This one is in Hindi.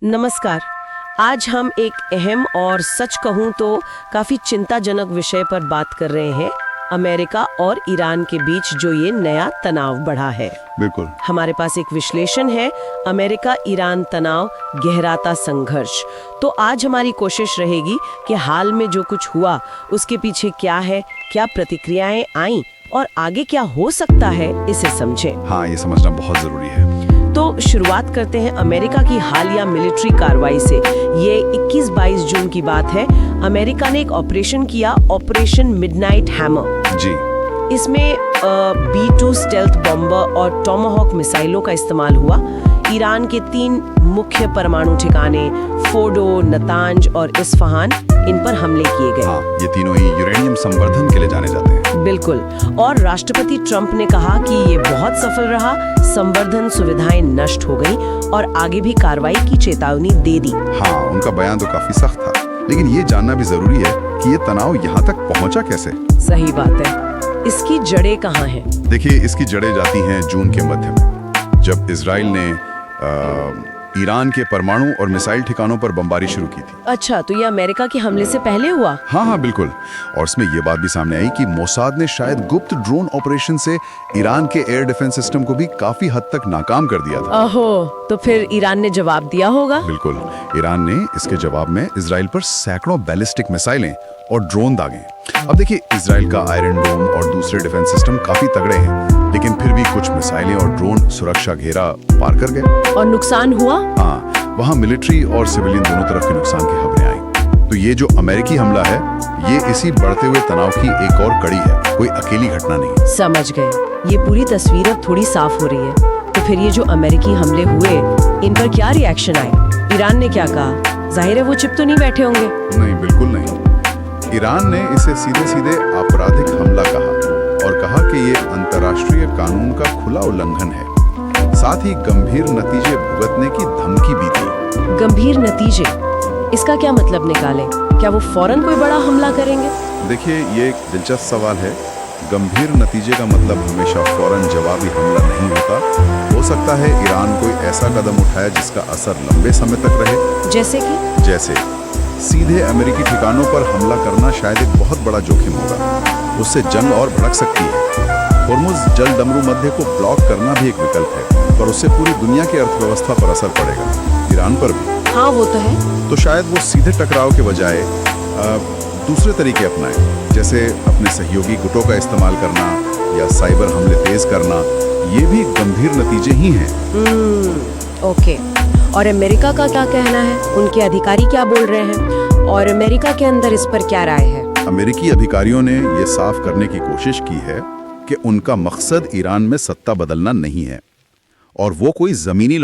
नमस्कार। आज हम एक अहम और सच कहूं तो काफी चिंताजनक विषय पर बात कर रहे हैं। अमेरिका और ईरान के बीच जो ये नया तनाव बढ़ा है। बिल्कुल। हमारे पास एक विश्लेषण है, अमेरिका ईरान तनाव गहराता संघर्ष। तो आज हमारी कोशिश रहेगी कि हाल में जो कुछ हुआ उसके पीछे क्या है, क्या प्रतिक्रियाएं आई और आगे क्या हो सकता है, इसे समझें। हाँ, ये समझना बहुत जरूरी है। तो शुरुआत करते हैं अमेरिका की हालिया मिलिट्री कार्रवाई से। ये 21-22 जून की बात है। अमेरिका ने एक ऑपरेशन किया, ऑपरेशन मिडनाइट हैमर। जी। इसमें B-2 स्टेल्थ बॉम्बर और टॉमाहॉक मिसाइलों का इस्तेमाल हुआ। ईरान के 3 मुख्य परमाणु ठिकाने फोर्डो, नतांज और इस्फहान, इन पर हमले किए गए। हाँ, ये तीनों ही यूरेनियम संवर्धन के लिए जाने जाते हैं। बिल्कुल। और राष्ट्रपति ट्रंप ने कहा कि ये बहुत सफल रहा, संवर्धन सुविधाएं नष्ट हो गई और आगे भी कार्रवाई की चेतावनी दे दी। हाँ, उनका बयान तो काफी सख्त था, लेकिन ये जानना भी जरूरी है कि ये तनाव यहाँ तक पहुँचा कैसे। सही बात है। इसकी जड़ें कहाँ हैं? देखिए, इसकी जड़ें जाती हैं जून के मध्य में, जब इजराइल ने ईरान के परमाणु और मिसाइल ठिकानों पर बमबारी शुरू की थी। अच्छा, तो ये अमेरिका के हमले से पहले हुआ? हाँ, बिल्कुल। और इसमें यह बात भी सामने आई कि मोसाद ने शायद गुप्त ड्रोन ऑपरेशन से ईरान के एयर डिफेंस सिस्टम को भी काफी हद तक नाकाम कर दिया था। ओहो, तो फिर ईरान ने जवाब दिया होगा? बिल्कुल। ईरान ने इसके जवाब में इजराइल पर सैकड़ों बैलिस्टिक मिसाइलें और ड्रोन दागे। अब देखिए, इजराइल का आयरन डोम और दूसरे डिफेंस सिस्टम काफी तगड़े हैं, लेकिन फिर भी कुछ मिसाइलें और ड्रोन सुरक्षा घेरा पार कर गए। और नुकसान हुआ? हाँ, वहाँ मिलिट्री और सिविलियन दोनों तरफ के नुकसान की खबरें आई। तो ये जो अमेरिकी हमला है, ये इसी बढ़ते हुए तनाव की एक और कड़ी है, कोई अकेली घटना नहीं। समझ गए। ये पूरी तस्वीर अब थोड़ी साफ हो रही है। तो फिर ये जो अमेरिकी हमले हुए, इन पर क्या रिएक्शन आए? ईरान ने क्या कहा? जाहिर है वो चुप तो नहीं बैठे होंगे। नहीं, बिल्कुल नहीं। ईरान ने इसे सीधे सीधे आपराधिक हमला कहा और कहा कि ये अंतर्राष्ट्रीय कानून का खुला उल्लंघन है। साथ ही गंभीर नतीजे भुगतने की धमकी भी दी। गंभीर नतीजे? इसका क्या मतलब निकालें? क्या वो फौरन कोई बड़ा हमला करेंगे? देखिए, ये एक दिलचस्प सवाल है। गंभीर नतीजे का मतलब हमेशा फौरन जवाबी हमला नहीं होता। हो सकता है ईरान कोई ऐसा कदम उठाए जिसका असर लंबे समय तक रहे। जैसे सीधे अमेरिकी ठिकानों पर हमला करना शायद एक बहुत बड़ा जोखिम होगा। उससे जंग और भड़क सकती है। होर्मुज जल डमरू मध्य को ब्लॉक करना भी एक विकल्प है, पर उससे पूरी दुनिया की अर्थव्यवस्था पर असर पड़ेगा, ईरान पर भी। हाँ, वो तो है। तो शायद वो सीधे टकराव के बजाय दूसरे तरीके अपनाएं, जैसे अपने सहयोगी गुटों का इस्तेमाल करना या साइबर हमले तेज करना। ये भी गंभीर नतीजे ही हैं। ओके। और अमेरिका का क्या कहना है? उनके अधिकारी क्या बोल रहे हैं? और अमेरिका के अंदर इस पर क्या राय है? अमेरिकी अधिकारियों ने ये साफ करने की कोशिश की है कि उनका मकसद ईरान में सत्ता बदलना नहीं है और वो कोई जमीनी